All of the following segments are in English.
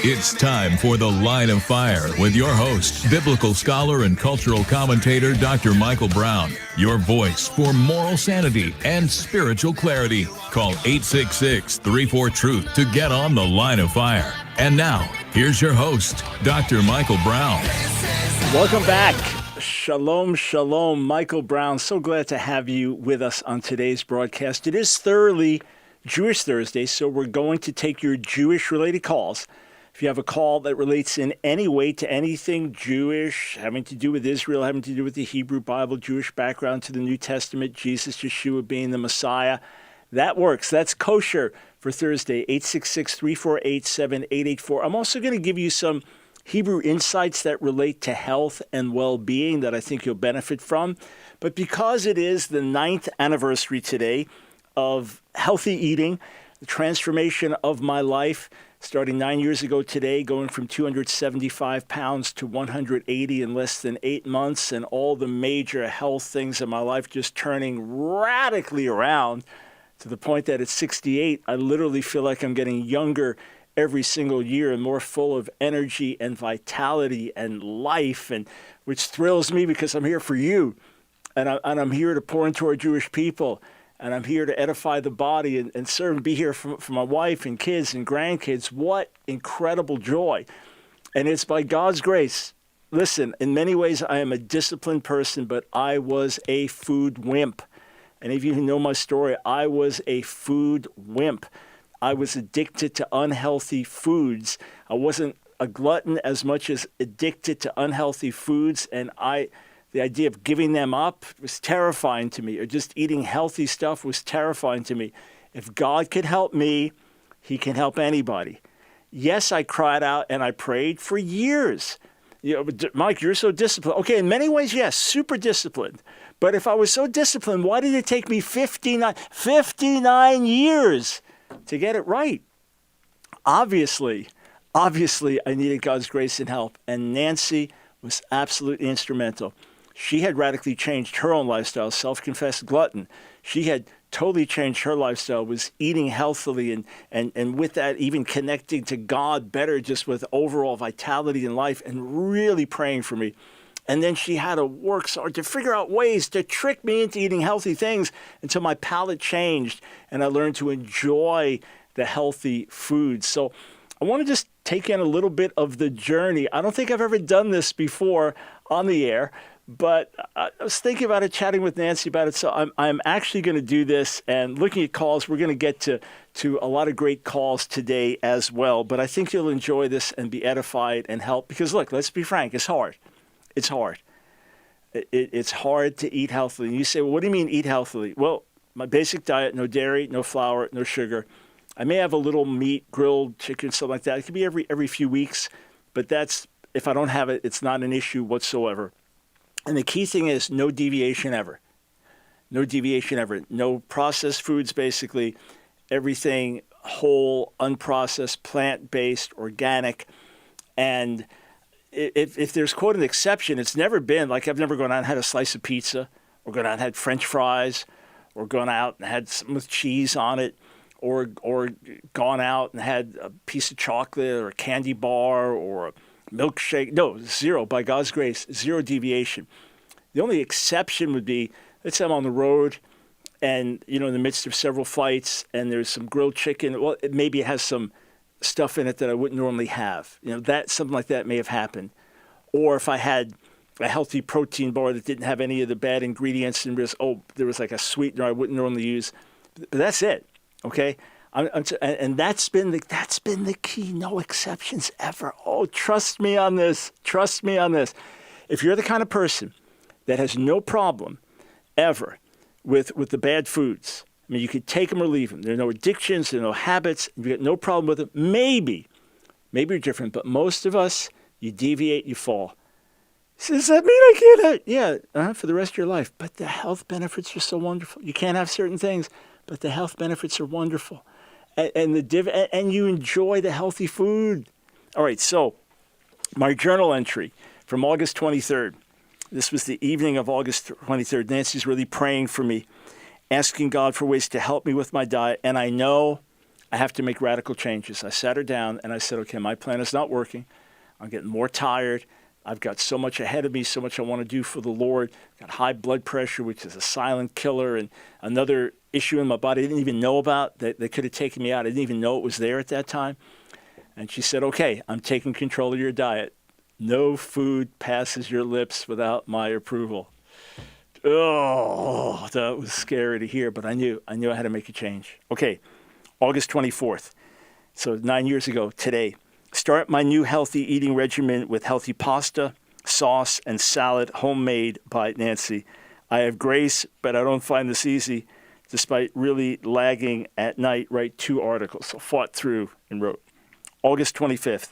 It's time for The Line of Fire with your host, biblical scholar and cultural commentator, Dr. Michael Brown. Your voice for moral sanity and spiritual clarity. Call 866-34-TRUTH to get on The Line of Fire. And now, here's your host, Dr. Michael Brown. Welcome back. Shalom, shalom. Michael Brown. So glad to have you with us on today's broadcast. It is thoroughly Jewish Thursday, so we're going to take your Jewish-related calls. If you have a call that relates in any way to anything Jewish, having to do with Israel, having to do with the Hebrew Bible, Jewish background to the New Testament, Jesus, Yeshua being the Messiah, that works. That's kosher for Thursday, 866-348-7884. I'm also going to give you some Hebrew insights that relate to health and well-being that I think you'll benefit from. But because it is the 9th anniversary today of healthy eating, the transformation of my life, starting 9 years ago today, going from 275 pounds to 180 in less than 8 months, and all the major health things in my life just turning radically around to the point that at 68, I literally feel like I'm getting younger every single year and more full of energy and vitality and life, and which thrills me because I'm here for you, and I'm here to pour into our Jewish people. And I'm here to edify the body and serve and be here for my wife and kids and grandkids. What incredible joy. And it's by God's grace. Listen, in many ways, I am a disciplined person, but I was a food wimp. Any of you who know my story, I was a food wimp. I was addicted to unhealthy foods. I wasn't a glutton as much as addicted to unhealthy foods, and the idea of giving them up was terrifying to me, or just eating healthy stuff was terrifying to me. If God could help me, he can help anybody. Yes, I cried out and I prayed for years. You know, Mike, you're so disciplined. Okay, in many ways, yes, super disciplined. But if I was so disciplined, why did it take me 59 years to get it right? Obviously, I needed God's grace and help. And Nancy was absolutely instrumental. She had radically changed her own lifestyle, self-confessed glutton. She had totally changed her lifestyle, was eating healthily, and with that, even connecting to God better, just with overall vitality in life, and really praying for me. And then she had to work so hard to figure out ways to trick me into eating healthy things until my palate changed, and I learned to enjoy the healthy foods. So I want to just take in a little bit of the journey. I don't think I've ever done this before on the air, but I was thinking about it, chatting with Nancy about it. So I'm actually going to do this, and looking at calls, we're going to get to a lot of great calls today as well. But I think you'll enjoy this and be edified and help. Because look, let's be frank, it's hard. It's hard. It's hard to eat healthily. And you say, well, what do you mean eat healthily? Well, my basic diet, no dairy, no flour, no sugar. I may have a little meat, grilled chicken, something like that. It could be every few weeks, but that's, if I don't have it, it's not an issue whatsoever. And the key thing is no deviation ever. No deviation ever. No processed foods, basically. Everything whole, unprocessed, plant-based, organic. And if there's, quote, an exception, it's never been, like I've never gone out and had a slice of pizza, or gone out and had French fries, or gone out and had something with cheese on it, or gone out and had a piece of chocolate or a candy bar or a milkshake. No, zero. By God's grace, zero deviation. The only exception would be, let's say I'm on the road and, in the midst of several flights, and there's some grilled chicken. Well, maybe it has some stuff in it that I wouldn't normally have. Something like that may have happened. Or if I had a healthy protein bar that didn't have any of the bad ingredients, and there was like a sweetener I wouldn't normally use. But that's it. Okay, and that's been the key. No exceptions ever. Oh, trust me on this. Trust me on this. If you're the kind of person that has no problem ever with the bad foods, I mean, you could take them or leave them. There are no addictions. There are no habits. You get no problem with them. Maybe you're different, but most of us, you deviate, you fall. Does that mean I can't have? Yeah, for the rest of your life. But the health benefits are so wonderful. You can't have certain things, but the health benefits are wonderful, and you enjoy the healthy food. All right, so my journal entry from August 23rd. This was the evening of August 23rd. Nancy's really praying for me, asking God for ways to help me with my diet. And I know I have to make radical changes. I sat her down and I said, okay, my plan is not working. I'm getting more tired. I've got so much ahead of me, so much I want to do for the Lord. Got high blood pressure, which is a silent killer, and another issue in my body I didn't even know about that could have taken me out. I didn't even know it was there at that time. And she said, okay, I'm taking control of your diet. No food passes your lips without my approval. Oh, that was scary to hear, but I knew I had to make a change. Okay, August 24th. So 9 years ago today. Start my new healthy eating regimen with healthy pasta, sauce, and salad, homemade by Nancy. I have grace, but I don't find this easy, despite really lagging at night. Write 2 articles. So fought through and wrote. August 25th.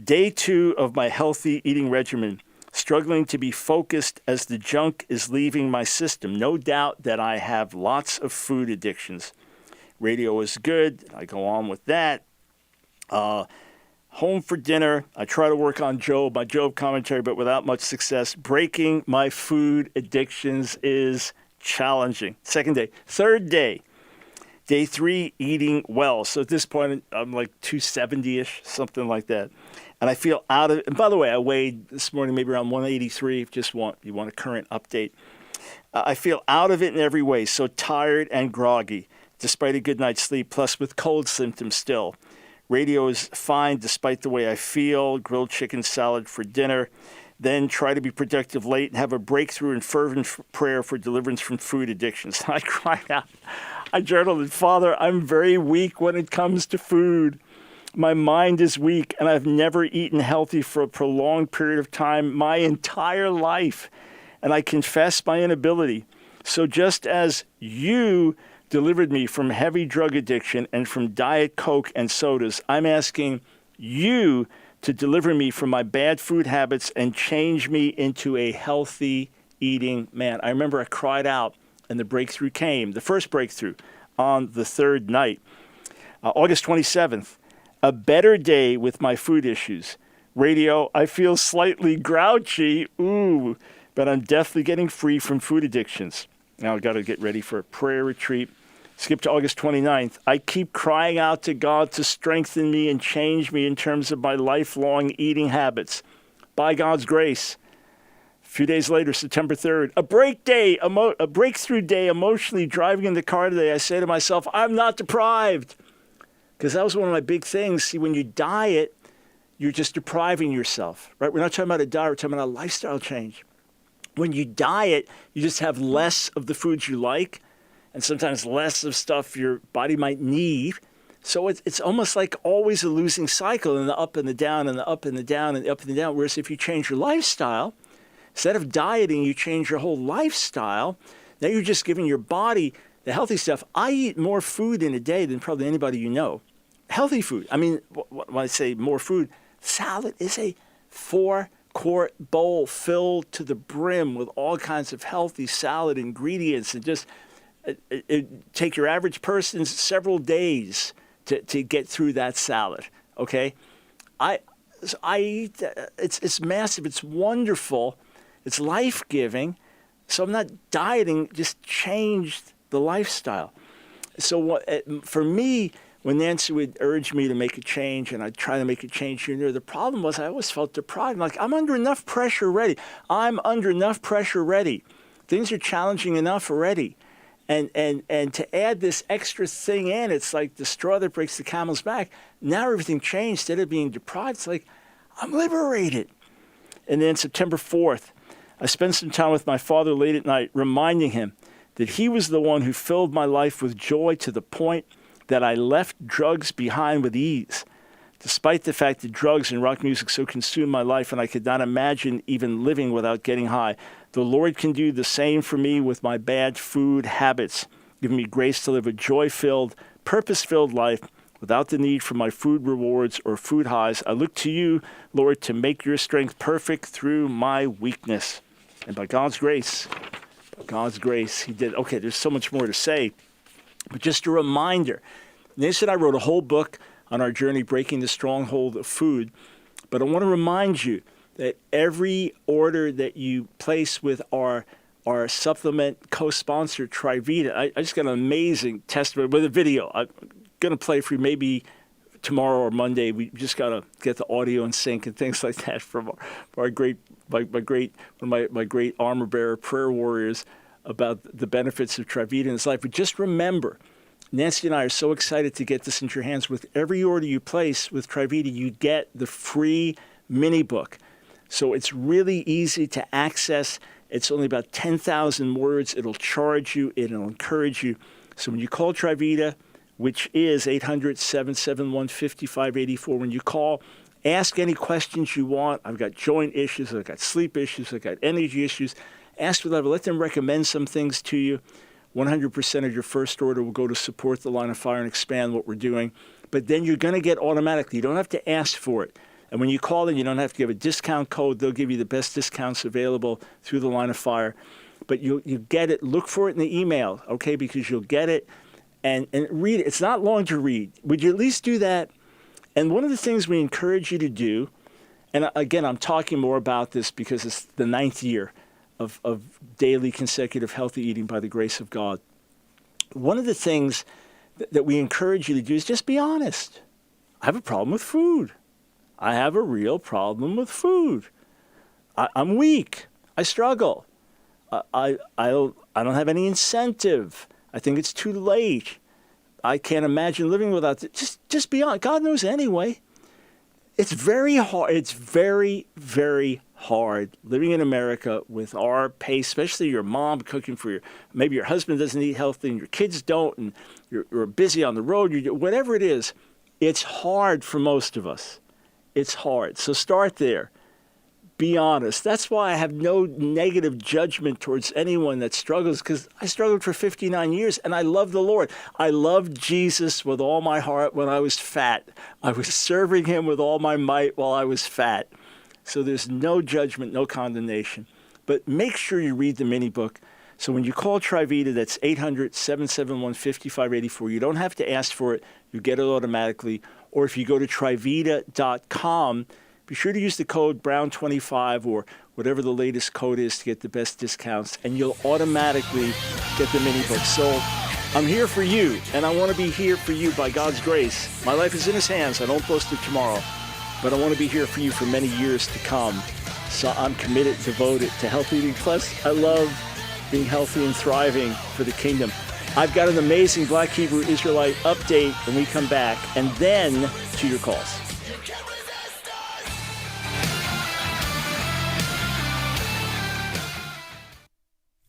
Day 2 of my healthy eating regimen. Struggling to be focused as the junk is leaving my system. No doubt that I have lots of food addictions. Radio is good. I go on with that. Home for dinner. I try to work on my Job commentary, but without much success. Breaking my food addictions is challenging. Second day. Third day. Day 3, eating well. So at this point, I'm like 270-ish, something like that. And I feel out of it. And by the way, I weighed this morning maybe around 183, if you want a current update. I feel out of it in every way, so tired and groggy, despite a good night's sleep, plus with cold symptoms still. Radio is fine despite the way I feel. Grilled chicken salad for dinner. Then try to be productive late and have a breakthrough in fervent prayer for deliverance from food addictions. I cried out. I journaled, Father, I'm very weak when it comes to food. My mind is weak, and I've never eaten healthy for a prolonged period of time my entire life. And I confess my inability. So just as you delivered me from heavy drug addiction and from Diet Coke and sodas, I'm asking you to deliver me from my bad food habits and change me into a healthy eating man. I remember I cried out, and the breakthrough came, the first breakthrough, on the third night. August 27th, a better day with my food issues. Radio, I feel slightly grouchy, but I'm definitely getting free from food addictions. Now I've got to get ready for a prayer retreat. Skip to August 29th. I keep crying out to God to strengthen me and change me in terms of my lifelong eating habits. By God's grace. A few days later, September 3rd, a breakthrough day, emotionally driving in the car today. I say to myself, I'm not deprived. Because that was one of my big things. See, when you diet, you're just depriving yourself, right? We're not talking about a diet, we're talking about a lifestyle change. When you diet, you just have less of the foods you like, and sometimes less of stuff your body might need. So it's almost like always a losing cycle, and the up and the down and the up and the down and the up and the down. Whereas if you change your lifestyle, instead of dieting, you change your whole lifestyle. Now you're just giving your body the healthy stuff. I eat more food in a day than probably anybody you know. Healthy food. I mean, when I say more food, salad is a 4-quart bowl filled to the brim with all kinds of healthy salad ingredients, and just it take your average person several days to get through that salad. Okay, I eat. It's massive. It's wonderful. It's life-giving. So I'm not dieting. Just changed the lifestyle. So for me, when Nancy would urge me to make a change, and I'd try to make a change here and there, the problem was I always felt deprived. Like, I'm under enough pressure already. Things are challenging enough already. And to add this extra thing in, it's like the straw that breaks the camel's back. Now everything changed. Instead of being deprived, it's like, I'm liberated. And then September 4th, I spent some time with my father late at night, reminding him that he was the one who filled my life with joy to the point that I left drugs behind with ease, despite the fact that drugs and rock music so consumed my life and I could not imagine even living without getting high. The Lord can do the same for me with my bad food habits, giving me grace to live a joy-filled, purpose-filled life without the need for my food rewards or food highs. I look to you, Lord, to make your strength perfect through my weakness. And by God's grace, he did. Okay, there's so much more to say, but just a reminder. Nancy and I wrote a whole book on our journey breaking the stronghold of food, but I want to remind you that every order that you place with our supplement co-sponsor, Trivita, I just got an amazing testimony with a video. going to play for you maybe tomorrow or Monday. We just got to get the audio in sync and things like that from my great armor bearer prayer warriors about the benefits of Trivita in his life. But just remember, Nancy and I are so excited to get this into your hands. With every order you place with Trivita, you get the free mini book. So it's really easy to access. It's only about 10,000 words. It'll charge you. It'll encourage you. So when you call Trivita, which is 800-771-5584, when you call, ask any questions you want. I've got joint issues. I've got sleep issues. I've got energy issues. Ask for that. Let them recommend some things to you. 100% of your first order will go to support the Line of Fire and expand what we're doing. But then you're going to get automatically. You don't have to ask for it. And when you call in, you don't have to give a discount code. They'll give you the best discounts available through the Line of Fire. But you get it. Look for it in the email, okay, because you'll get it and read it. It's not long to read. Would you at least do that? And one of the things we encourage you to do, and again, I'm talking more about this because it's the 9th year of daily consecutive healthy eating by the grace of God. One of the things that we encourage you to do is just be honest. I have a problem with food. I have a real problem with food. I'm weak. I struggle. I don't have any incentive. I think it's too late. I can't imagine living without it. Just be honest. God knows anyway. It's very hard. It's very, very hard living in America with our pace, especially your mom cooking for maybe your husband doesn't eat healthy and your kids don't, and you're busy on the road, whatever it is. It's hard for most of us. It's hard. So start there. Be honest. That's why I have no negative judgment towards anyone that struggles, because I struggled for 59 years and I love the Lord. I loved Jesus with all my heart when I was fat. I was serving him with all my might while I was fat. So there's no judgment, no condemnation. But make sure you read the mini book. So when you call Trivita, that's 800-771-5584. You don't have to ask for it. You get it automatically. Or if you go to Trivita.com, be sure to use the code Brown25 or whatever the latest code is to get the best discounts, and you'll automatically get the mini book. So I'm here for you, and I want to be here for you by God's grace. My life is in his hands. I don't post it tomorrow, but I want to be here for you for many years to come. So I'm committed, devoted to healthy eating. Plus, I love being healthy and thriving for the kingdom. I've got an amazing Black Hebrew Israelite update when we come back, and then to your calls.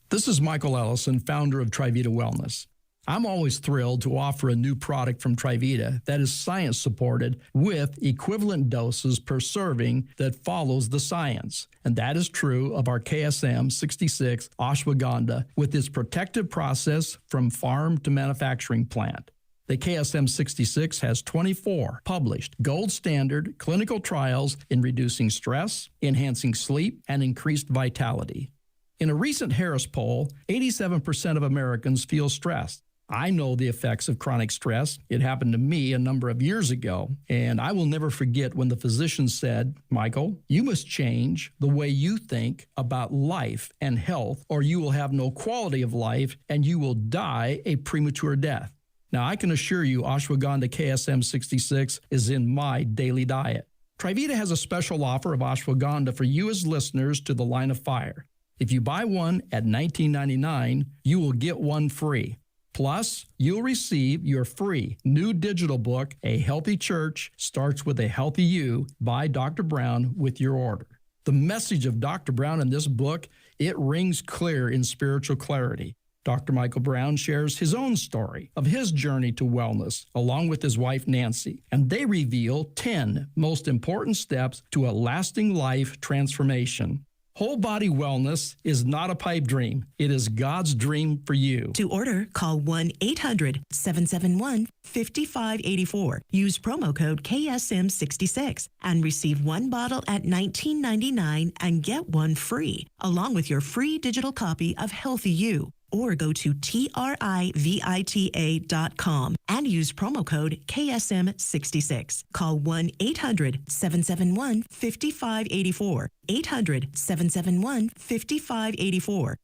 This is Michael Ellison, founder of Trivita Wellness. I'm always thrilled to offer a new product from Trivita that is science-supported with equivalent doses per serving that follows the science. And that is true of our KSM 66 ashwagandha with its protective process from farm to manufacturing plant. The KSM 66 has 24 published gold standard clinical trials in reducing stress, enhancing sleep, and increased vitality. In a recent Harris poll, 87% of Americans feel stressed. I know the effects of chronic stress. It happened to me a number of years ago, and I will never forget when the physician said, "Michael, you must change the way you think about life and health, or you will have no quality of life and you will die a premature death." Now, I can assure you ashwagandha KSM 66 is in my daily diet. Trivita has a special offer of ashwagandha for you as listeners to the Line of Fire. If you buy one at $19.99, you will get one free. Plus, you'll receive your free new digital book, A Healthy Church Starts with a Healthy You by Dr. Brown with your order. The message of Dr. Brown in this book, it rings clear in spiritual clarity. Dr. Michael Brown shares his own story of his journey to wellness along with his wife Nancy, and they reveal 10 most important steps to a lasting life transformation. Whole body wellness is not a pipe dream. It is God's dream for you. To order, call 1-800-771-5584. Use promo code KSM66 and receive one bottle at $19.99 and get one free, along with your free digital copy of Healthy You. Or go to TRIVITA.com and use promo code KSM66. Call 1-800-771-5584. 800-771-5584.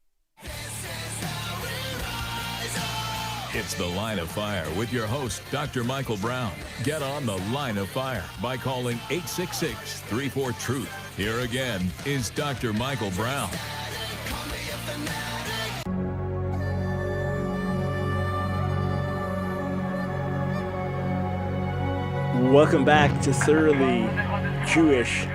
It's The Line of Fire with your host, Dr. Michael Brown. Get on The Line of Fire by calling 866-34-TRUTH. Here again is Dr. Michael Brown. Welcome back to Thoroughly Jewish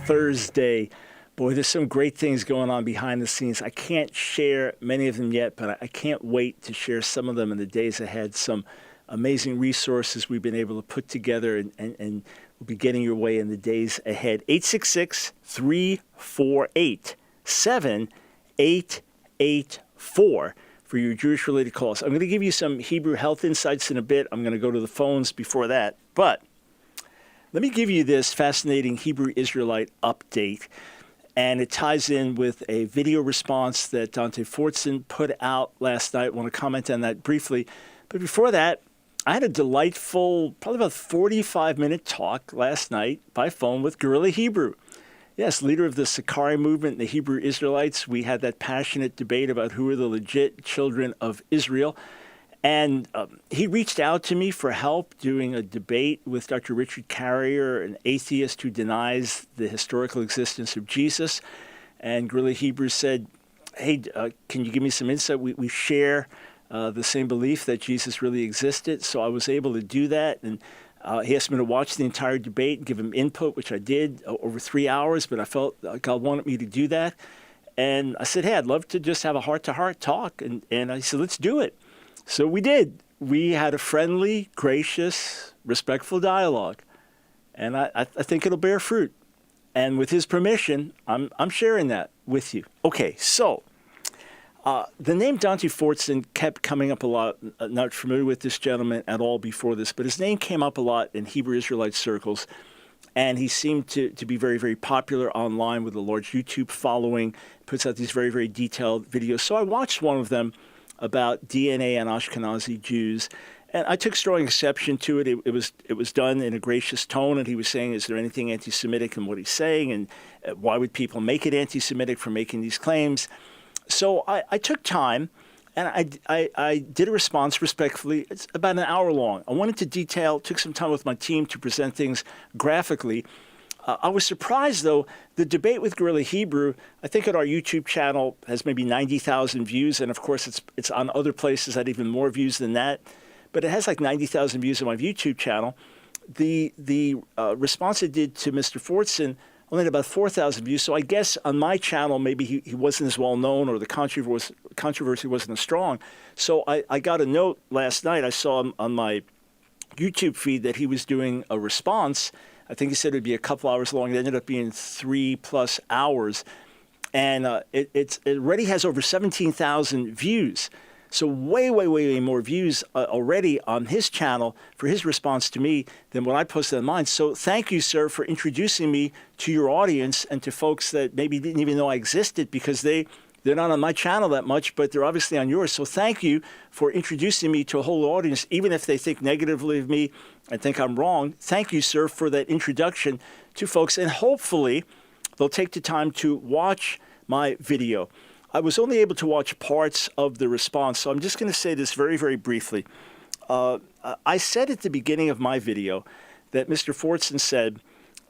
Thursday. Boy, there's some great things going on behind the scenes. I can't share many of them yet, but I can't wait to share some of them in the days ahead. Some amazing resources we've been able to put together and we'll be getting your way in the days ahead. 866-348-7884 for your Jewish-related calls. I'm going to give you some Hebrew health insights in a bit. I'm going to go to the phones before that. But let me give you this fascinating Hebrew Israelite update. And it ties in with a video response that Dante Fortson put out last night. I want to comment on that briefly. But before that, I had a delightful, probably about 45-minute talk last night by phone with Guerrilla Hebrew. Yes, leader of the Sakari movement, the Hebrew Israelites. We had that passionate debate about who are the legit children of Israel. And he reached out to me for help doing a debate with Dr. Richard Carrier, an atheist who denies the historical existence of Jesus. And Guerrilla Hebrew said, hey, can you give me some insight? We share the same belief that Jesus really existed. So I was able to do that. And he asked me to watch the entire debate and give him input, which I did over 3 hours. But I felt God wanted me to do that. And I said, hey, I'd love to just have a heart-to-heart talk. And I said, let's do it. So we did. We had a friendly, gracious, respectful dialogue. And I think it'll bear fruit. And with his permission, I'm sharing that with you. Okay, so the name Dante Fortson kept coming up a lot. Not familiar with this gentleman at all before this, but his name came up a lot in Hebrew Israelite circles. And he seemed to be very, very popular online with a large YouTube following, puts out these very, very detailed videos. So I watched one of them about DNA and Ashkenazi Jews. And I took strong exception to it. It was done in a gracious tone, and he was saying, is there anything anti-Semitic in what he's saying? And why would people make it anti-Semitic for making these claims? So I took time, and I did a response respectfully. It's about an hour long. I wanted to detail, took some time with my team to present things graphically. I was surprised, though, the debate with Guerrilla Hebrew, I think on our YouTube channel, has maybe 90,000 views. And, of course, it's on other places that even more views than that. But it has like 90,000 views on my YouTube channel. The response I did to Mr. Fortson only had about 4,000 views. So I guess on my channel, maybe he wasn't as well known or the controversy wasn't as strong. So I got a note last night. I saw him on my YouTube feed that he was doing a response. I think he said it would be a couple hours long. It ended up being 3+ hours. And it already has over 17,000 views. So way, way, way, way more views already on his channel for his response to me than what I posted on mine. So thank you, sir, for introducing me to your audience and to folks that maybe didn't even know I existed because they're not on my channel that much, but they're obviously on yours. So thank you for introducing me to a whole audience, even if they think negatively of me and think I'm wrong. Thank you, sir, for that introduction to folks. And hopefully they'll take the time to watch my video. I was only able to watch parts of the response, so I'm just going to say this very, very briefly. I said at the beginning of my video that Mr. Fortson said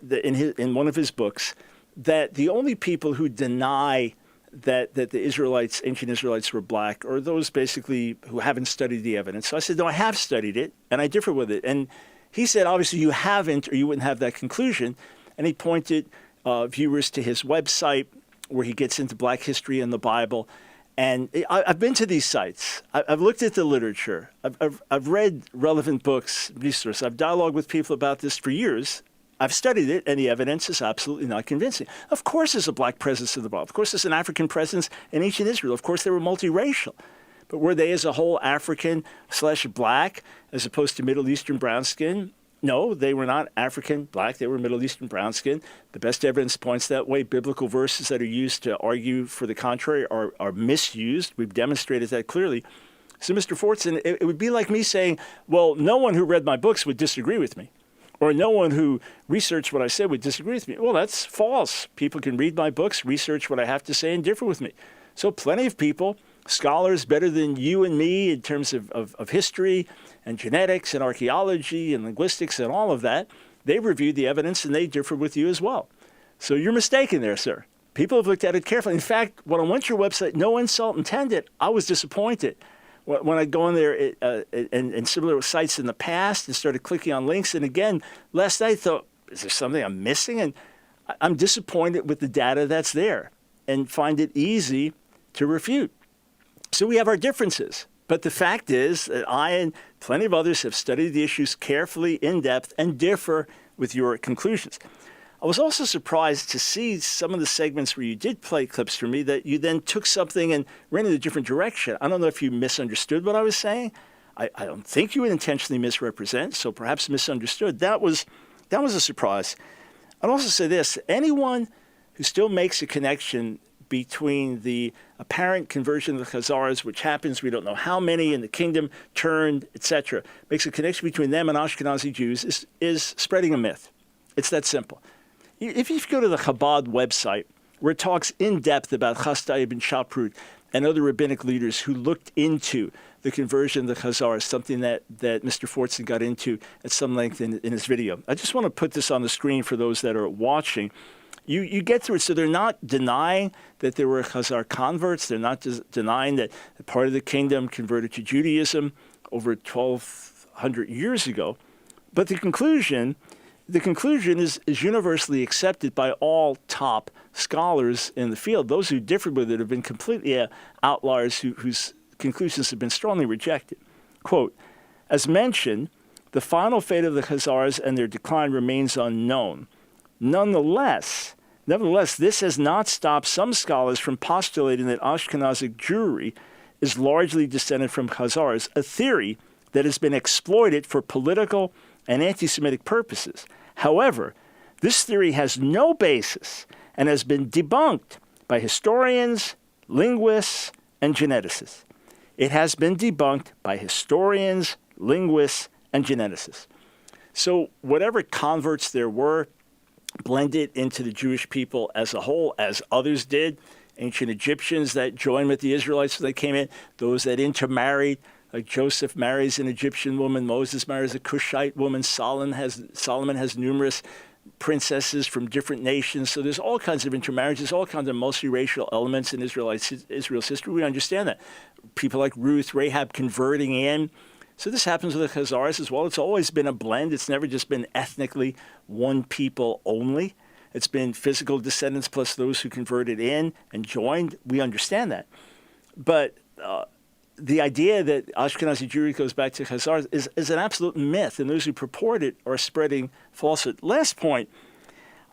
that in one of his books that the only people who deny that the Israelites, ancient Israelites, were black, or those basically who haven't studied the evidence. So I said, no, I have studied it, and I differ with it. And he said, obviously, you haven't, or you wouldn't have that conclusion. And he pointed viewers to his website, where he gets into black history and the Bible. And I've been to these sites. I've looked at the literature. I've read relevant books, resources. I've dialogued with people about this for years. I've studied it, and the evidence is absolutely not convincing. Of course there's a black presence in the Bible. Of course there's an African presence in ancient Israel. Of course they were multiracial. But were they as a whole African/black as opposed to Middle Eastern brown skin? No, they were not African black. They were Middle Eastern brown skin. The best evidence points that way. Biblical verses that are used to argue for the contrary are misused. We've demonstrated that clearly. So, Mr. Fortson, it would be like me saying, well, no one who read my books would disagree with me. Or no one who researched what I said would disagree with me. Well, that's false. People can read my books, research what I have to say, and differ with me. So plenty of people scholars better than you and me in terms of history and genetics and archaeology and linguistics and all of that. They reviewed the evidence and they differ with you as well. So you're mistaken there, sir. People have looked at it carefully. In fact, when I went to your website, no insult intended, I was disappointed. When I go in there and similar sites in the past and started clicking on links, and again, last night I thought, is there something I'm missing? And I'm disappointed with the data that's there and find it easy to refute. So we have our differences. But the fact is that I and plenty of others have studied the issues carefully, in depth, and differ with your conclusions. I was also surprised to see some of the segments where you did play clips for me that you then took something and ran in a different direction. I don't know if you misunderstood what I was saying. I don't think you would intentionally misrepresent, so perhaps misunderstood. That was a surprise. I'd also say this. Anyone who still makes a connection between the apparent conversion of the Khazars, which happens, we don't know how many in the kingdom turned, etc., makes a connection between them and Ashkenazi Jews is spreading a myth. It's that simple. If you go to the Chabad website, where it talks in depth about Chasdai ibn Shaprut and other rabbinic leaders who looked into the conversion of the Khazars, something that Mr. Fortson got into at some length in his video. I just want to put this on the screen for those that are watching. You get through it. So they're not denying that there were Khazar converts. They're not denying that part of the kingdom converted to Judaism over 1,200 years ago. But the conclusion is universally accepted by all top scholars in the field. Those who differed with it have been completely outliers whose conclusions have been strongly rejected. Quote, as mentioned, the final fate of the Khazars and their decline remains unknown. Nevertheless, this has not stopped some scholars from postulating that Ashkenazic Jewry is largely descended from Khazars, a theory that has been exploited for political and anti-Semitic purposes. However, this theory has no basis and has been debunked by historians, linguists, and geneticists. It has been debunked by historians, linguists, and geneticists. So whatever converts there were, blended into the Jewish people as a whole, as others did. Ancient Egyptians that joined with the Israelites when they came in, those that intermarried, like Joseph marries an Egyptian woman, Moses marries a Cushite woman, Solomon has numerous princesses from different nations. So there's all kinds of intermarriages, all kinds of multiracial elements in Israel's history. We understand that. People like Ruth, Rahab converting in. So this happens with the Khazars as well. It's always been a blend. It's never just been ethnically one people only. It's been physical descendants plus those who converted in and joined. We understand that. But the idea that Ashkenazi Jewry goes back to Khazars is an absolute myth, and those who purport it are spreading falsehood. Last point,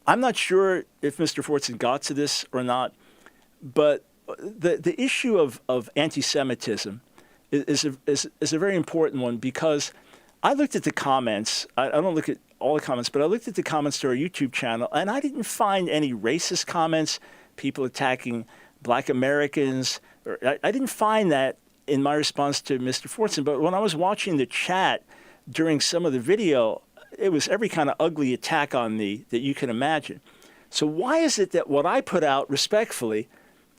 I'm not sure if Mr. Fortson got to this or not, but the issue of anti-Semitism is a very important one, because I looked at the comments. I don't look at all the comments, but I looked at the comments to our YouTube channel, and I didn't find any racist comments, people attacking Black Americans. I didn't find that in my response to Mr. Fortson. But when I was watching the chat during some of the video, it was every kind of ugly attack on me that you can imagine. So why is it that what I put out respectfully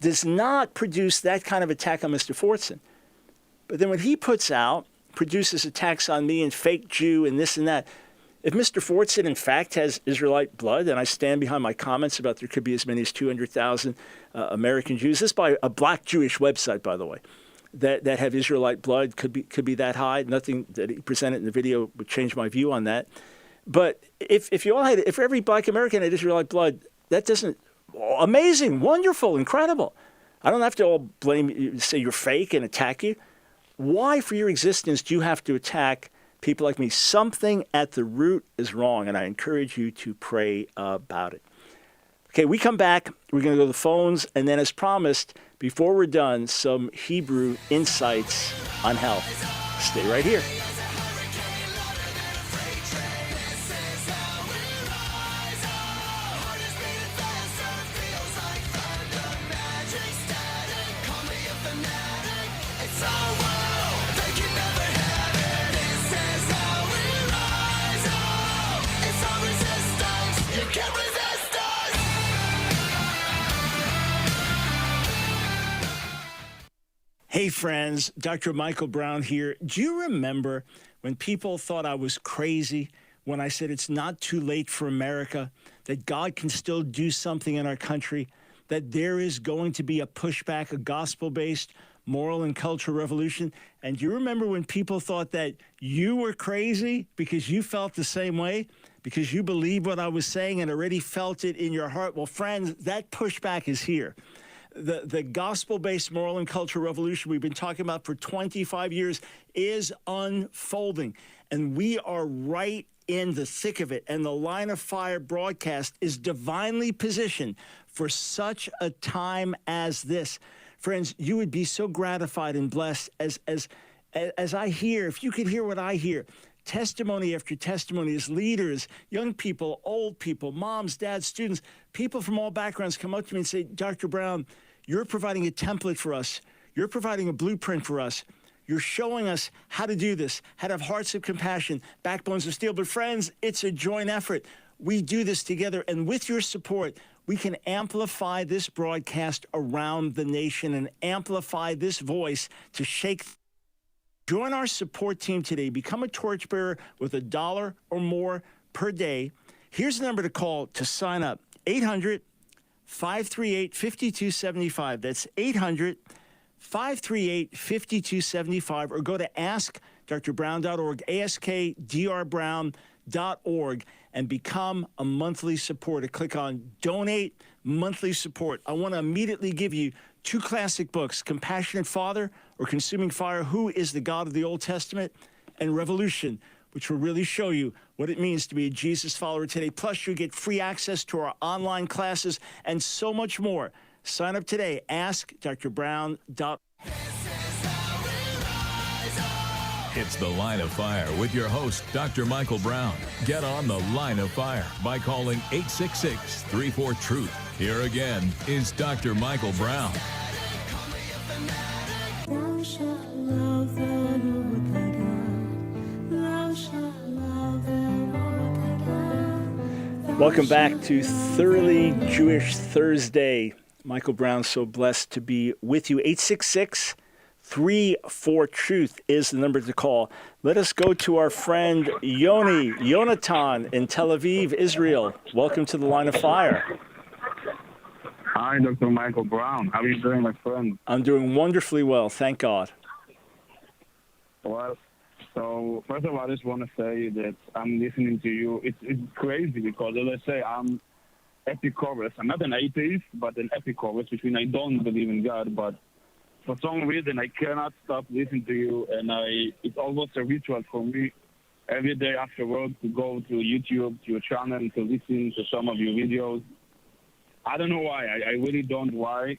does not produce that kind of attack on Mr. Fortson? But then when he produces attacks on me and fake Jew and this and that, if Mr. Fortson in fact has Israelite blood, and I stand behind my comments about there could be as many as 200,000 American Jews, this by a black Jewish website, by the way, that have Israelite blood, could be that high. Nothing that he presented in the video would change my view on that. But if every Black American had Israelite blood, that doesn't, amazing, wonderful, incredible. I don't have to all blame you, say you're fake and attack you. Why, for your existence, do you have to attack people like me? Something at the root is wrong, and I encourage you to pray about it. Okay, we come back. We're going to go to the phones, and then, as promised, before we're done, some Hebrew insights on health. Stay right here. Hey, friends, Dr. Michael Brown here. Do you remember when people thought I was crazy when I said it's not too late for America, that God can still do something in our country, that there is going to be a pushback, a gospel-based moral and cultural revolution? And do you remember when people thought that you were crazy because you felt the same way, because you believed what I was saying and already felt it in your heart? Well, friends, that pushback is here. The gospel-based moral and cultural revolution we've been talking about for 25 years is unfolding, and we are right in the thick of it. And the Line of Fire broadcast is divinely positioned for such a time as this. Friends, you would be so gratified and blessed as I hear, if you could hear what I hear, testimony after testimony as leaders, young people, old people, moms, dads, students, people from all backgrounds come up to me and say, Dr. Brown, you're providing a template for us. You're providing a blueprint for us. You're showing us how to do this, how to have hearts of compassion, backbones of steel. But friends, it's a joint effort. We do this together, and with your support, we can amplify this broadcast around the nation and amplify this voice to shake. Join our support team today. Become a torchbearer with $1 or more per day. Here's the number to call to sign up: 800-538-5275. That's 800-538-5275. Or go to AskDrBrown.org, AskDrBrown.org, and become a monthly supporter. Click on Donate Monthly Support. I want to immediately give you 2 classic books: Compassionate Father or Consuming Fire, Who is the God of the Old Testament? And Revolution, which will really show you what it means to be a Jesus follower today. Plus, you get free access to our online classes and so much more. Sign up today. AskDrBrown.org. It's the Line of Fire with your host, Dr. Michael Brown. Get on the Line of Fire by calling 866-34-TRUTH. Here again is Dr. Michael Brown. Thou shalt love the Lord thy God. Thou shalt love the Lord thy God. Welcome back to Thoroughly Jewish Thursday. Michael Brown, so blessed to be with you. 866-34-TRUTH is the number to call. Let us go to our friend Yonatan in Tel Aviv, Israel. Welcome to the Line of Fire. Hi, Dr. Michael Brown. How are you doing, my friend? I'm doing wonderfully well, thank God. Well, so first of all, I just want to say that I'm listening to you. It's crazy because, as I say, I'm epicurus. I'm not an atheist, but an epicurus, which means I don't believe in God, but for some reason I cannot stop listening to you, and it's almost a ritual for me every day after work to go to YouTube, to your channel, and to listen to some of your videos. I don't know why. I really don't know why,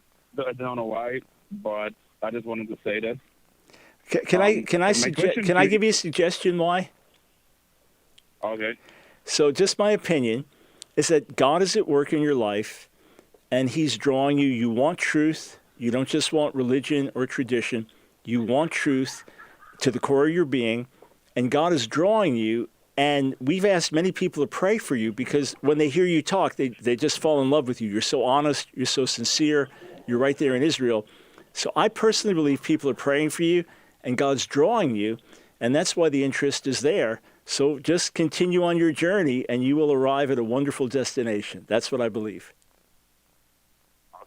but I just wanted to say that. Can I give you a suggestion why? Okay. So just my opinion is that God is at work in your life, and he's drawing you. You want truth. You don't just want religion or tradition. You want truth to the core of your being, and God is drawing you. And we've asked many people to pray for you because when they hear you talk, they just fall in love with you. You're so honest. You're so sincere. You're right there in Israel. So I personally believe people are praying for you, and God's drawing you, and that's why the interest is there. So just continue on your journey, and you will arrive at a wonderful destination. That's what I believe.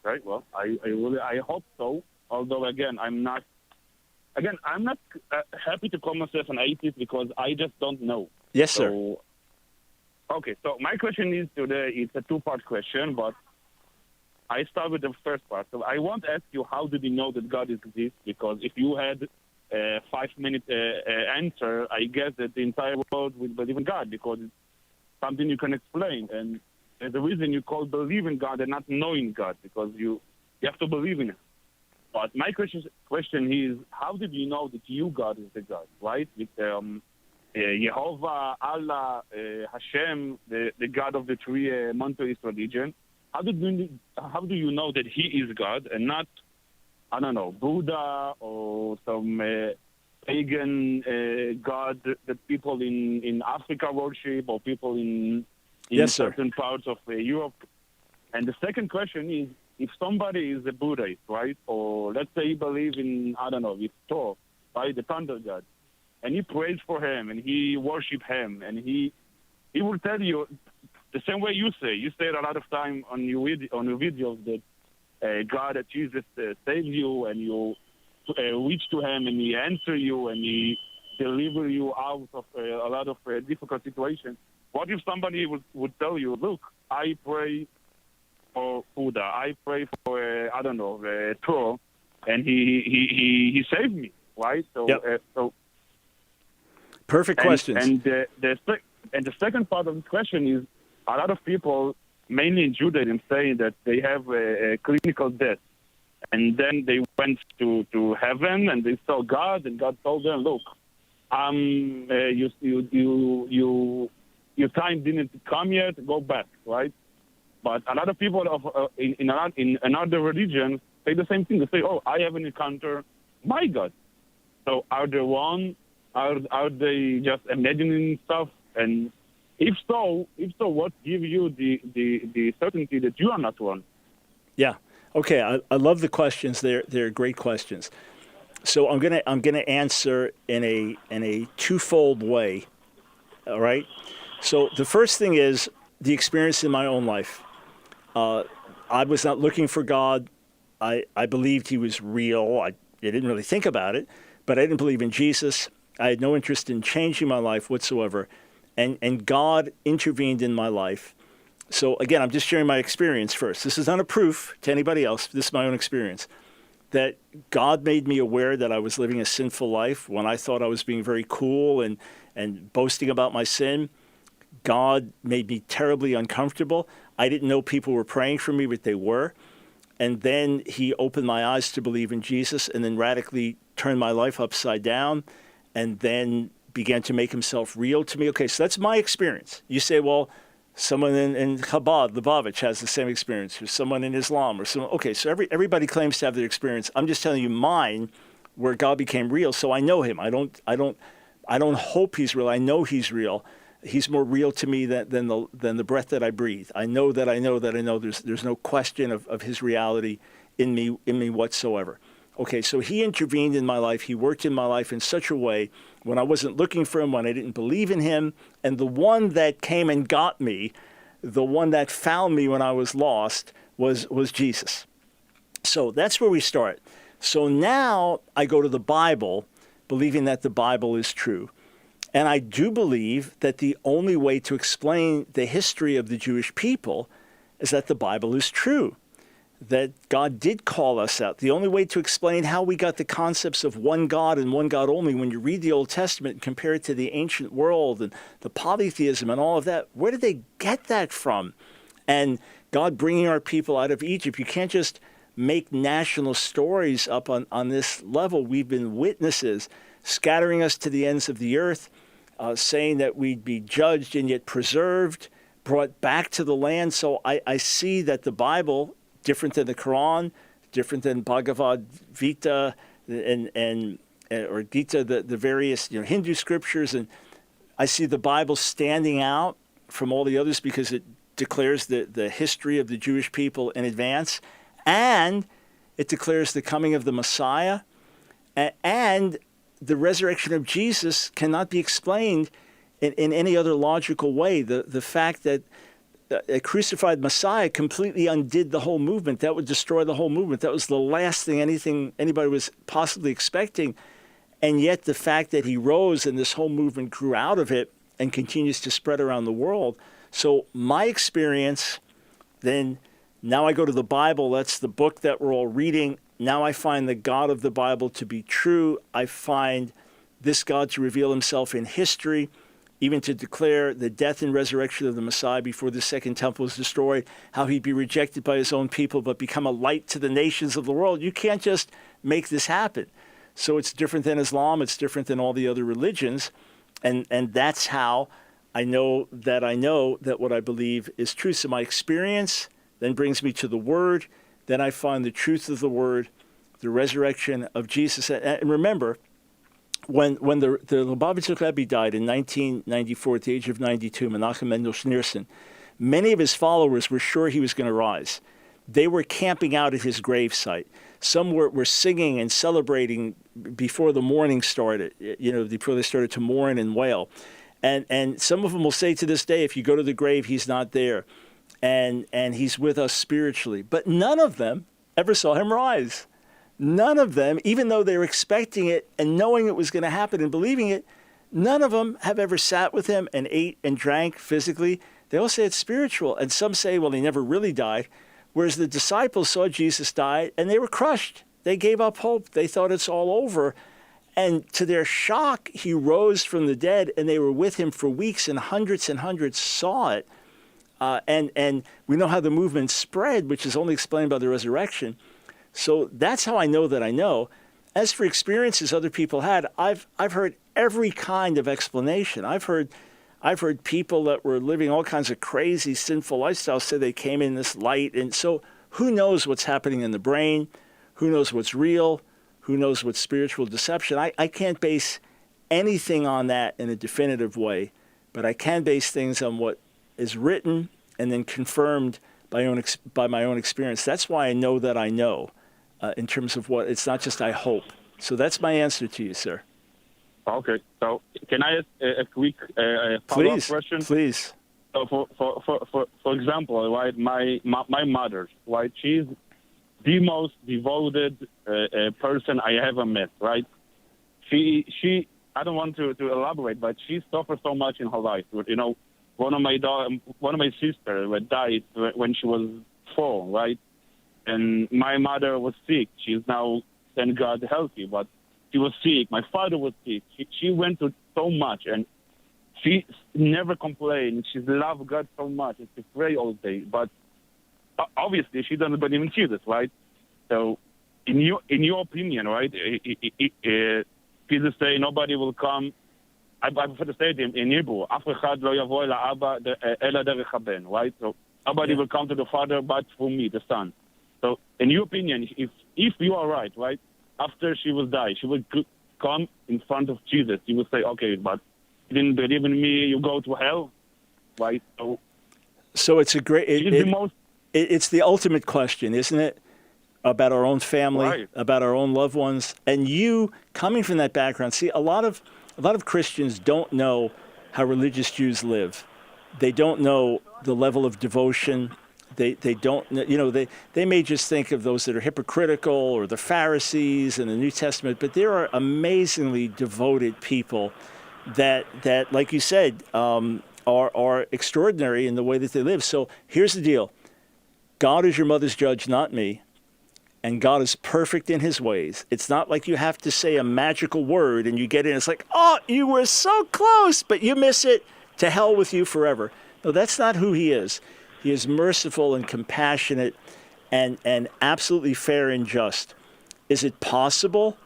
Okay, well, I hope so. Although, again, I'm not happy to call myself an atheist because I just don't know. Yes, sir. Okay, so my question is today, it's a 2-part question, but I start with the first part. So I want to ask you, how did you know that God exists? Because if you had a 5-minute answer, I guess that the entire world would believe in God because it's something you can explain. And there's a reason you call believe in God and not knowing God, because you have to believe in it. But my question is, how did you know that you, God, is the God, right? With Yehovah, Allah, Hashem, the God of the 3 monotheist religion. How do you know that He is God and not, I don't know, Buddha or some pagan God that people in Africa worship or people in Yes, certain parts of Europe? And the second question is, if somebody is a Buddhist, right, or let's say he believes in, I don't know, with Thor, right, the thunder god, and he prays for him and he worships him, and he will tell you the same way you say. You say it a lot of time on your videos that God, that Jesus saved you, and you reach to him and he answer you and he deliver you out of a lot of difficult situations. What if somebody would tell you, look, I pray for Buddha, I pray for, I don't know, Thor, and he saved me, right? So, Yep. so Perfect questions. And the second part of the question is, a lot of people, mainly in Judaism, say that they have a clinical death. And then they went to heaven and they saw God, and God told them, look, your time didn't come yet, go back, right? But a lot of people in another religion say the same thing. They say, oh, I haven't encountered my God. So are they wrong? Are they just imagining stuff? And if so, what gives you the certainty that you are not wrong? Yeah. Okay. I love the questions. They're great questions. So I'm gonna answer in a twofold way. All right. So the first thing is the experience in my own life. I was not looking for God. I believed he was real. I didn't really think about it, but I didn't believe in Jesus. I had no interest in changing my life whatsoever. And God intervened in my life. So again, I'm just sharing my experience first. This is not a proof to anybody else. This is my own experience. That God made me aware that I was living a sinful life when I thought I was being very cool and boasting about my sin. God made me terribly uncomfortable. I didn't know people were praying for me, but they were. And then he opened my eyes to believe in Jesus and then radically turned my life upside down and then began to make himself real to me. Okay, so that's my experience. You say, well, someone in Chabad, Lubavitch, has the same experience, or someone in Islam, or someone. Okay, so everybody claims to have their experience. I'm just telling you mine, where God became real. So I know him. I don't hope he's real. I know he's real. He's more real to me than the breath that I breathe. I know that I know that I know. There's no question of his reality in me whatsoever. Okay, so he intervened in my life. He worked in my life in such a way when I wasn't looking for him, when I didn't believe in him. And the one that came and got me, the one that found me when I was lost, was Jesus. So that's where we start. So now I go to the Bible, believing that the Bible is true. And I do believe that the only way to explain the history of the Jewish people is that the Bible is true, that God did call us out. The only way to explain how we got the concepts of one God and one God only, when you read the Old Testament and compare it to the ancient world and the polytheism and all of that, where did they get that from? And God bringing our people out of Egypt, you can't just make national stories up on this level. We've been witnesses, scattering us to the ends of the earth, saying that we'd be judged and yet preserved, brought back to the land. So I see that the Bible, different than the Quran, different than Bhagavad Gita or Gita, the various Hindu scriptures, and I see the Bible standing out from all the others because it declares the history of the Jewish people in advance, and it declares the coming of the Messiah, and the resurrection of Jesus cannot be explained in any other logical way. The fact that a crucified Messiah completely undid the whole movement. That would destroy the whole movement. That was the last thing anybody was possibly expecting. And yet the fact that he rose and this whole movement grew out of it and continues to spread around the world. So my experience, then now I go to the Bible. That's the book that we're all reading. Now I find the God of the Bible to be true. I find this God to reveal himself in history, even to declare the death and resurrection of the Messiah before the second temple was destroyed, how he'd be rejected by his own people, but become a light to the nations of the world. You can't just make this happen. So it's different than Islam. It's different than all the other religions. And that's how I know that what I believe is true. So my experience then brings me to the Word. Then I find the truth of the Word, the resurrection of Jesus. And remember, when the Lubavitcher Rebbe died in 1994 at the age of 92, Menachem Mendel Schneerson, many of his followers were sure he was going to rise. they were camping out at his gravesite. Some were singing and celebrating before the mourning started, before they started to mourn and wail. And some of them will say to this day, if you go to the grave, he's not there. And he's with us spiritually. But none of them ever saw him rise. None of them, even though they were expecting it and knowing it was going to happen and believing it, none of them have ever sat with him and ate and drank physically. They all say it's spiritual. And some say, well, he never really died. Whereas the disciples saw Jesus die and they were crushed. They gave up hope. They thought it's all over. And to their shock, he rose from the dead and they were with him for weeks, and hundreds saw it. And we know how the movement spread, which is only explained by the resurrection. So that's how I know that I know. As for experiences other people had, I've heard every kind of explanation. I've heard people that were living all kinds of crazy, sinful lifestyles say they came in this light. And so who knows what's happening in the brain? Who knows what's real? Who knows what's spiritual deception? I can't base anything on that in a definitive way, but I can base things on what is written and then confirmed by my own experience. That's why I know that I know, in terms of what, it's not just I hope. So that's my answer to you, sir. Okay. So can I ask a quick follow-up question? Please. So for example, right, my mother, right, she's the most devoted person I ever met, right? She I don't want to elaborate, but she suffered so much in her life. One of my sisters died when she was 4, right? And my mother was sick. She's now, thank God, healthy, but she was sick. My father was sick. She went through so much, and she never complained. She loved God so much, and she prayed all day. But obviously, she doesn't believe in Jesus, right? So, in your opinion, right? Jesus say nobody will come. I prefer to say it in Hebrew. Right? So nobody will come to the Father but through me, the Son. So, in your opinion, if you are right, after she will die, she will come in front of Jesus. You will say, okay, but you didn't believe in me, you go to hell, right? So it's a great. It's the ultimate question, isn't it? About our own family, right, about our own loved ones, and you coming from that background. See, a lot of Christians don't know how religious Jews live. They don't know the level of devotion. They don't, they may just think of those that are hypocritical or the Pharisees in the New Testament, but there are amazingly devoted people that like you said, are extraordinary in the way that they live. So here's the deal. God is your mother's judge, not me. And God is perfect in his ways. It's not like you have to say a magical word and you get in. It's like, oh, you were so close, but you miss it. To hell with you forever. No, that's not who he is. He is merciful and compassionate and absolutely fair and just. Is it possible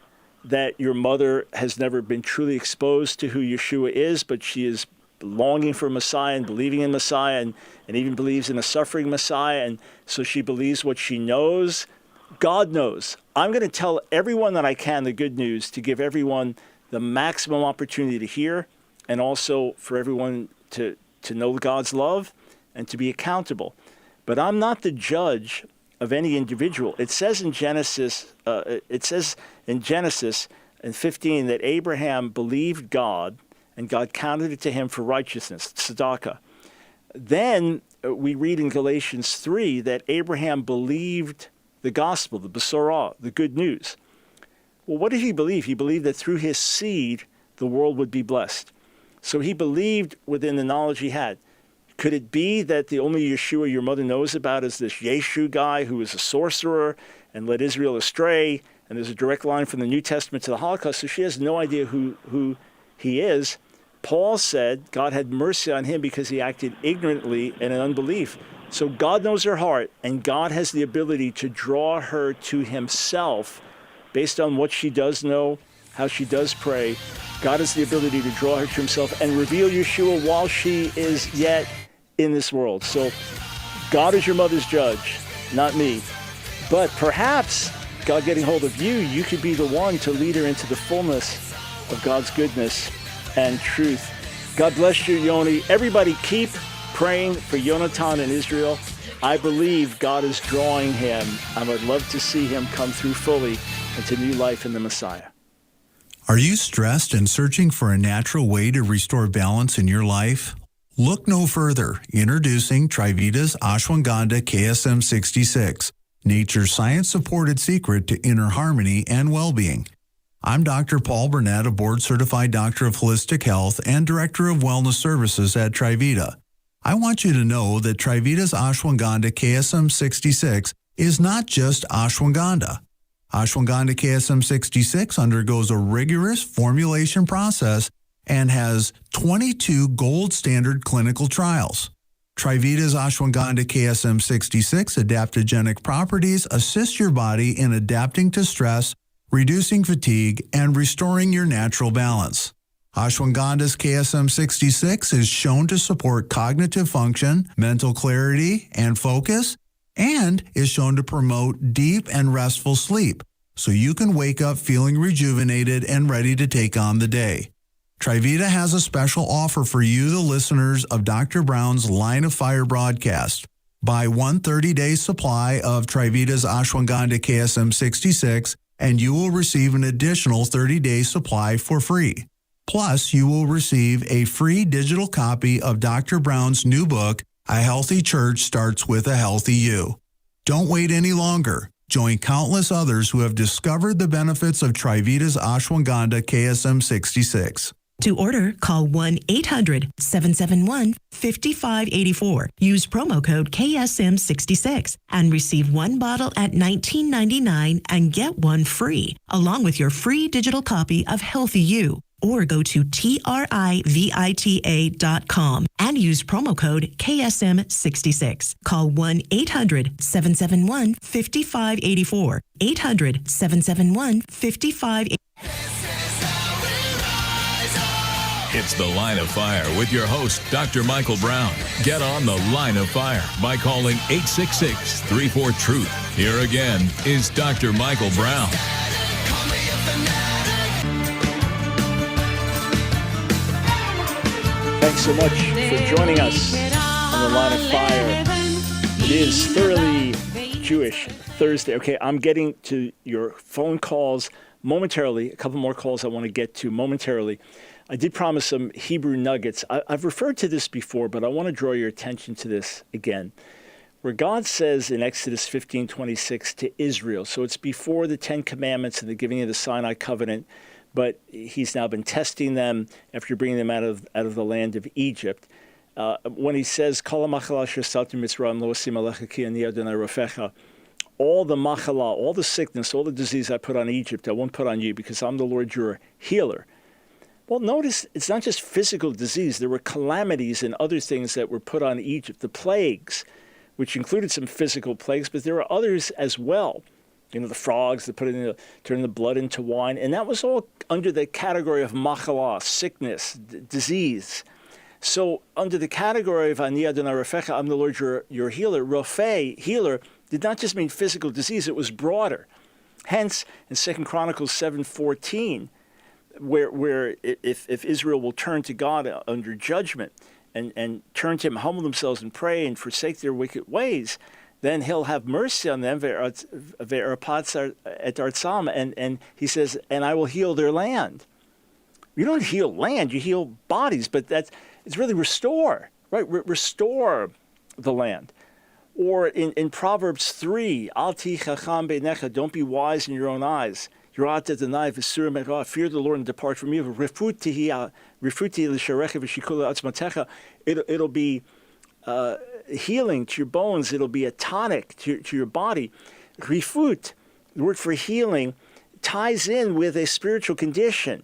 that your mother has never been truly exposed to who Yeshua is, but she is longing for Messiah and believing in Messiah and even believes in a suffering Messiah, and so she believes what she knows? God knows. I'm going to tell everyone that I can the good news, to give everyone the maximum opportunity to hear, and also for everyone to know God's love and to be accountable. But I'm not the judge of any individual. It says in Genesis in 15 that Abraham believed God and God counted it to him for righteousness, tzedakah. Then we read in Galatians 3 that Abraham believed the gospel, the Besorah, the good news. Well, what did he believe? He believed that through his seed, the world would be blessed. So he believed within the knowledge he had. Could it be that the only Yeshua your mother knows about is this Yeshu guy who is a sorcerer and led Israel astray, and there's a direct line from the New Testament to the Holocaust, so she has no idea who he is? Paul said God had mercy on him because he acted ignorantly and in unbelief. So God knows her heart, and God has the ability to draw her to himself based on what she does know, how she does pray. God has the ability to draw her to himself and reveal Yeshua while she is yet in this world. So God is your mother's judge, not me. But perhaps God getting hold of you, you could be the one to lead her into the fullness of God's goodness and truth. God bless you, Yoni. Everybody keep praying for Yonatan and Israel. I believe God is drawing him. I would love to see him come through fully into new life in the Messiah. Are you stressed and searching for a natural way to restore balance in your life? Look no further. Introducing Trivita's Ashwagandha KSM 66, nature's science-supported secret to inner harmony and well-being. I'm Dr. Paul Burnett, a board-certified doctor of holistic health and director of wellness services at Trivita. I want you to know that Trivita's Ashwagandha KSM 66 is not just ashwagandha. Ashwagandha KSM 66 undergoes a rigorous formulation process and has 22 gold standard clinical trials. Trivita's Ashwagandha KSM 66 adaptogenic properties assist your body in adapting to stress, reducing fatigue, and restoring your natural balance. Ashwagandha's KSM 66 is shown to support cognitive function, mental clarity, and focus, and is shown to promote deep and restful sleep, so you can wake up feeling rejuvenated and ready to take on the day. Trivita has a special offer for you, the listeners of Dr. Brown's Line of Fire broadcast. Buy one 30-day supply of Trivita's Ashwagandha KSM 66, and you will receive an additional 30-day supply for free. Plus, you will receive a free digital copy of Dr. Brown's new book, A Healthy Church Starts with a Healthy You. Don't wait any longer. Join countless others who have discovered the benefits of Trivita's Ashwagandha KSM 66. To order, call 1-800-771-5584. Use promo code KSM66 and receive one bottle at $19.99 and get one free, along with your free digital copy of Healthy You. Or go to trivita.com and use promo code KSM66. Call 1-800-771-5584. 800-771-5584. It's The Line of Fire with your host, Dr. Michael Brown. Get on The Line of Fire by calling 866-34-TRUTH. Here again is Dr. Michael Brown. Thanks so much for joining us on The Line of Fire. It is Thoroughly Jewish Thursday. Okay, I'm getting to your phone calls momentarily. A couple more calls I want to get to momentarily. I did promise some Hebrew nuggets. I've referred to this before, but I want to draw your attention to this again. Where God says in Exodus 15:26 to Israel, so it's before the Ten Commandments and the giving of the Sinai covenant, but he's now been testing them after bringing them out of the land of Egypt. When he says, all the machala, all the sickness, all the disease I put on Egypt, I won't put on you because I'm the Lord your healer. Well, notice it's not just physical disease. There were calamities and other things that were put on Egypt, the plagues, which included some physical plagues, but there were others as well. You know, the frogs that turn the blood into wine. And that was all under the category of machala, sickness, disease. So under the category of Ani Adonai Rofecha, I'm the Lord your healer, Rofei, healer, did not just mean physical disease, it was broader. Hence, in 2 Chronicles 7:14, where if Israel will turn to God under judgment and turn to him, humble themselves and pray and forsake their wicked ways, then he'll have mercy on them, and he says, and I will heal their land. You don't heal land, you heal bodies, but it's really restore, right? Restore the land. Or in Proverbs 3, Al ti chacham beinecha, don't be wise in your own eyes. Fear the Lord and depart from evil. It'll be healing to your bones. It'll be a tonic to your body. Rifut, the word for healing, ties in with a spiritual condition.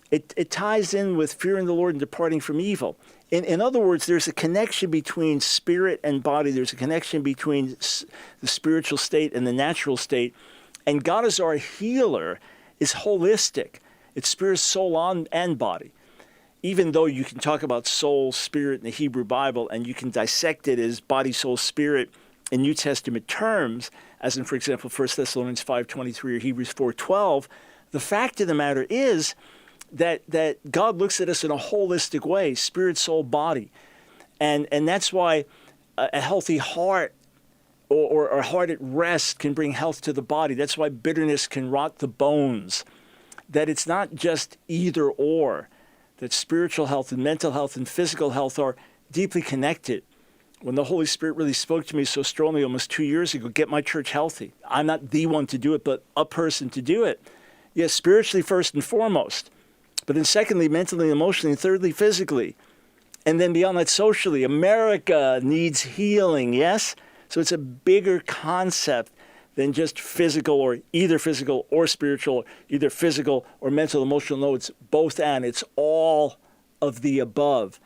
It ties in with fearing the Lord and departing from evil. In other words, there's a connection between spirit and body. There's a connection between the spiritual state and the natural state. And God as our healer is holistic. It's spirit, soul, and body. Even though you can talk about soul, spirit in the Hebrew Bible, and you can dissect it as body, soul, spirit in New Testament terms, as in, for example, 1 Thessalonians 5:23 or Hebrews 4:12, the fact of the matter is that God looks at us in a holistic way, spirit, soul, body. And that's why a healthy heart or a heart at rest can bring health to the body. That's why bitterness can rot the bones. That it's not just either or, that spiritual health and mental health and physical health are deeply connected. When the Holy Spirit really spoke to me so strongly almost 2 years ago, get my church healthy. I'm not the one to do it, but a person to do it. Yes, spiritually first and foremost. But then secondly, mentally and emotionally, and thirdly, physically. And then beyond that, socially. America needs healing, yes? So it's a bigger concept than just physical or either physical or spiritual, either physical or mental, emotional. No, it's both and. It's all of the above.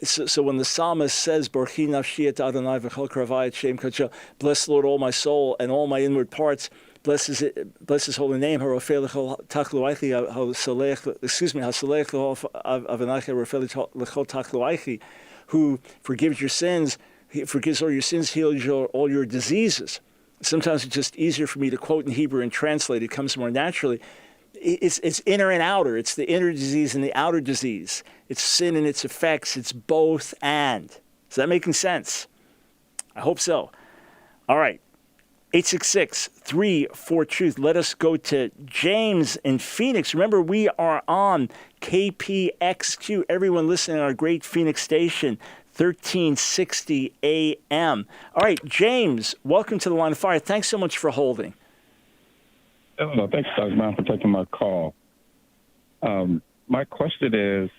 So when the psalmist says, Borchi nafshi et Adonai v'chol kravai et shem kadsho, bless the Lord all my soul and all my inward parts, bless his holy name, harofei l'chol tachluaichi, hasolech avonaichi, harofei l'chol tachluaichi, who forgives your sins, he forgives all your sins, heals all your diseases. Sometimes it's just easier for me to quote in Hebrew and translate. It comes more naturally. It's inner and outer. It's the inner disease and the outer disease. It's sin and its effects. It's both and. Is that making sense? I hope so. All right. 866-34-TRUTH. Let us go to James in Phoenix. Remember, we are on KPXQ. Everyone listening on our great Phoenix station, 1360 AM. All right, James, welcome to the Line of Fire. Thanks so much for holding. Hello, thanks, Dr. Brown, for taking my call. My question is,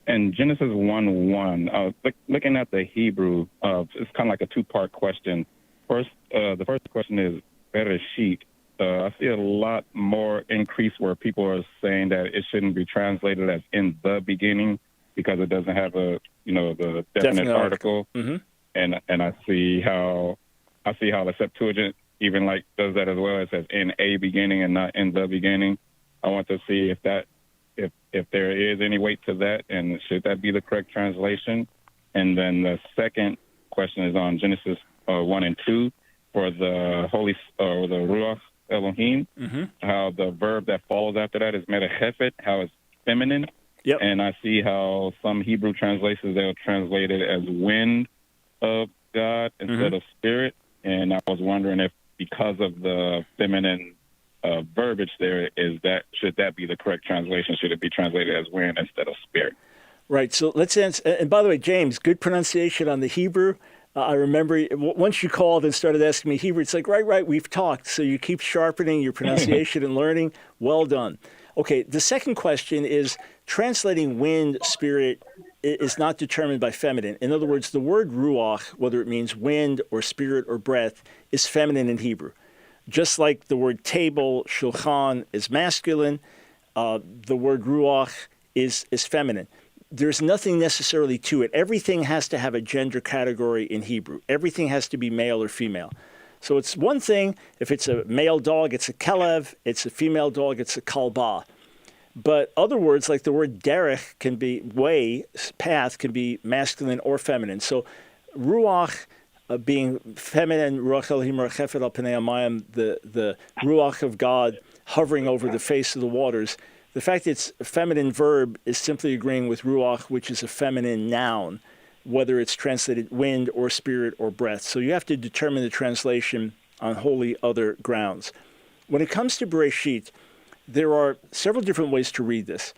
in Genesis 1:1, looking at the Hebrew, it's kind of like a two-part question. First, the first question is Bereshit. I see a lot more increase where people are saying that it shouldn't be translated as in the beginning because it doesn't have the definite article. Mm-hmm. And I see how the Septuagint even like does that as well. It says in a beginning and not in the beginning. I want to see if there is any weight to that, and should that be the correct translation. And then the second question is on Genesis 1 and 2 for the Holy or the Ruach Elohim, how the verb that follows after that is metahefet, how it's feminine. Yep. And I see how some Hebrew translations, they'll translate it as wind of God instead of spirit. And I was wondering if because of the feminine verbiage there, should that be the correct translation? Should it be translated as wind instead of spirit? Right. So let's answer. And by the way, James, good pronunciation on the Hebrew. I remember once you called and started asking me Hebrew, it's like, right, we've talked. So you keep sharpening your pronunciation and learning. Well done. Okay, the second question is translating wind, spirit, is not determined by feminine. In other words, the word ruach, whether it means wind or spirit or breath, is feminine in Hebrew. Just like the word table, shulchan, is masculine, the word ruach is feminine. There's nothing necessarily to it. Everything has to have a gender category in Hebrew. Everything has to be male or female. So it's one thing, if it's a male dog, it's a kelev. It's a female dog, it's a kalbah. But other words, like the word derech, can be way, path, can be masculine or feminine. So ruach being feminine, ruach Elohim rachefet al pnei hamayim, the ruach of God hovering over the face of the waters. The fact that it's a feminine verb is simply agreeing with ruach, which is a feminine noun, whether it's translated wind or spirit or breath. So you have to determine the translation on wholly other grounds. When it comes to Bereshit, there are several different ways to read this.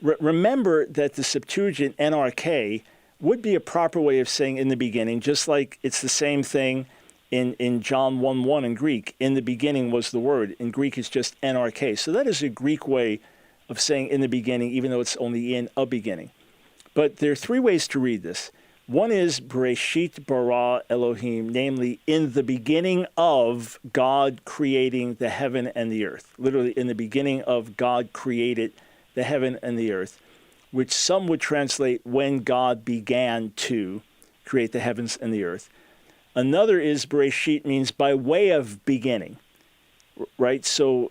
Remember that the Septuagint NRK would be a proper way of saying in the beginning, just like it's the same thing in John 1:1 in Greek. In the beginning was the word. In Greek, it's just NRK. So that is a Greek way of saying in the beginning, even though it's only in a beginning. But there are three ways to read this. One is Bereshit bara Elohim, namely in the beginning of God creating the heaven and the earth. Literally, in the beginning of God created the heaven and the earth, which some would translate when God began to create the heavens and the earth. Another is Bereshit means by way of beginning, right? So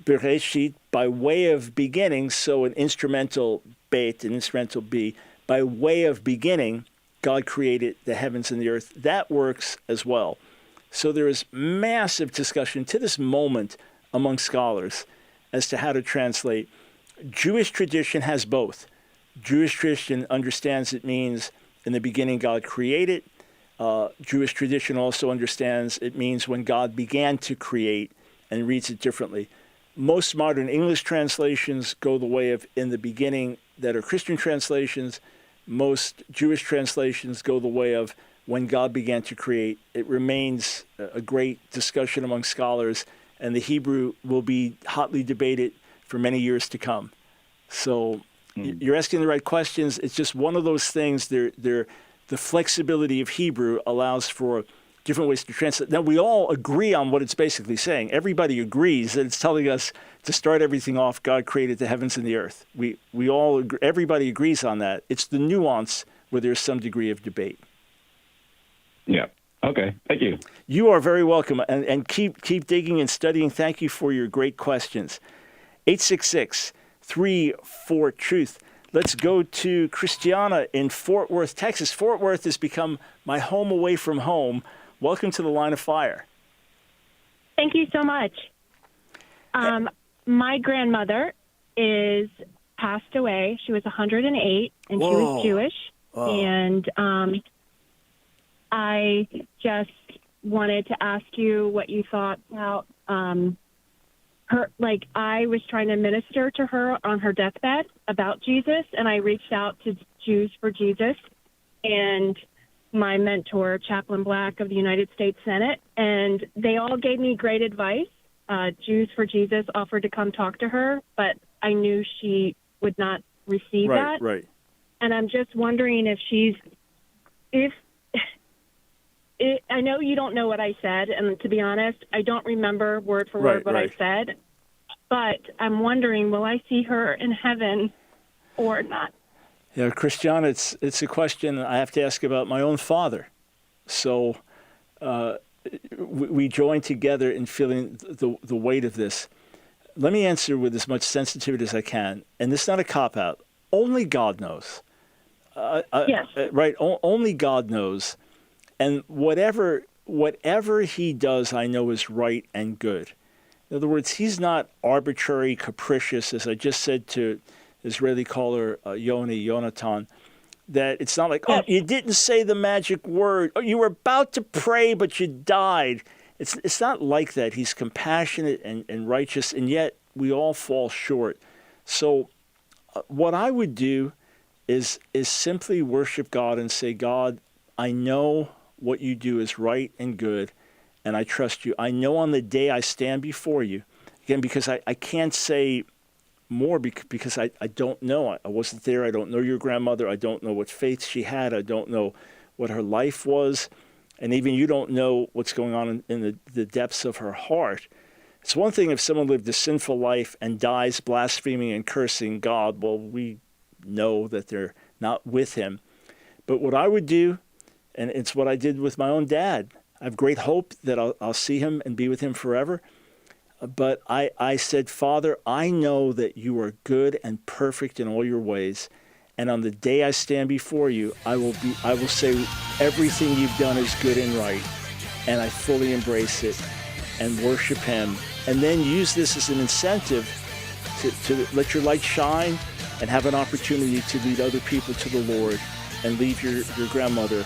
Bereshit, by way of beginning, so an instrumental bet, an instrumental be, by way of beginning, God created the heavens and the earth. That works as well. So there is massive discussion to this moment among scholars as to how to translate. Jewish tradition has both. Jewish tradition understands it means in the beginning God created. Jewish tradition also understands it means when God began to create and reads it differently. Most modern English translations go the way of in the beginning that are Christian translations. Most Jewish translations go the way of when God began to create. It remains a great discussion among scholars, and the Hebrew will be hotly debated for many years to come. So you're asking the right questions. It's just one of those things. The flexibility of Hebrew allows for different ways to translate. Now, we all agree on what it's basically saying. Everybody agrees that it's telling us to start everything off, God created the heavens and the earth. We all agree, everybody agrees on that. It's the nuance where there's some degree of debate. Yeah. Okay. Thank you. You are very welcome. And keep digging and studying. Thank you for your great questions. 866-34-TRUTH. Let's go to Christiana in Fort Worth, Texas. Fort Worth has become my home away from home. Welcome to the Line of Fire. Thank you so much. My grandmother is passed away. She was 108, and Whoa. she was Jewish. Whoa. And I just wanted to ask you what you thought about her. Like, I was trying to minister to her on her deathbed about Jesus, and I reached out to Jews for Jesus and my mentor, Chaplain Black of the United States Senate, and they all gave me great advice. Jews for Jesus offered to come talk to her, but I knew she would not receive that. Right. And I'm just wondering I know you don't know what I said, and to be honest, I don't remember word for word what I said, but I'm wondering, will I see her in heaven or not? Yeah, Christiana, it's a question I have to ask about my own father. So we join together in feeling the weight of this. Let me answer with as much sensitivity as I can, and this is not a cop-out. Only God knows. Yes. Right? Only God knows. And whatever he does, I know is right and good. In other words, he's not arbitrary, capricious, as I just said to Israeli caller Yonatan, that it's not like, oh, you didn't say the magic word. Oh, you were about to pray, but you died. It's not like that. He's compassionate and righteous, and yet we all fall short. So what I would do is simply worship God and say, God, I know what you do is right and good, and I trust you. I know on the day I stand before you, again, because I can't say more because I don't know. I wasn't there. I don't know your grandmother. I don't know what faith she had. I don't know what her life was. And even you don't know what's going on in the depths of her heart. It's one thing if someone lived a sinful life and dies blaspheming and cursing God. Well, we know that they're not with him. But what I would do, and it's what I did with my own dad, I have great hope that I'll see him and be with him forever. But I said, Father, I know that you are good and perfect in all your ways. And on the day I stand before you, I will say everything you've done is good and right. And I fully embrace it and worship him. And then use this as an incentive to let your light shine and have an opportunity to lead other people to the Lord and leave your grandmother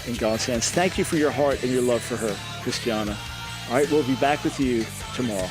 in God's hands. Thank you for your heart and your love for her, Christiana. All right, we'll be back with you tomorrow.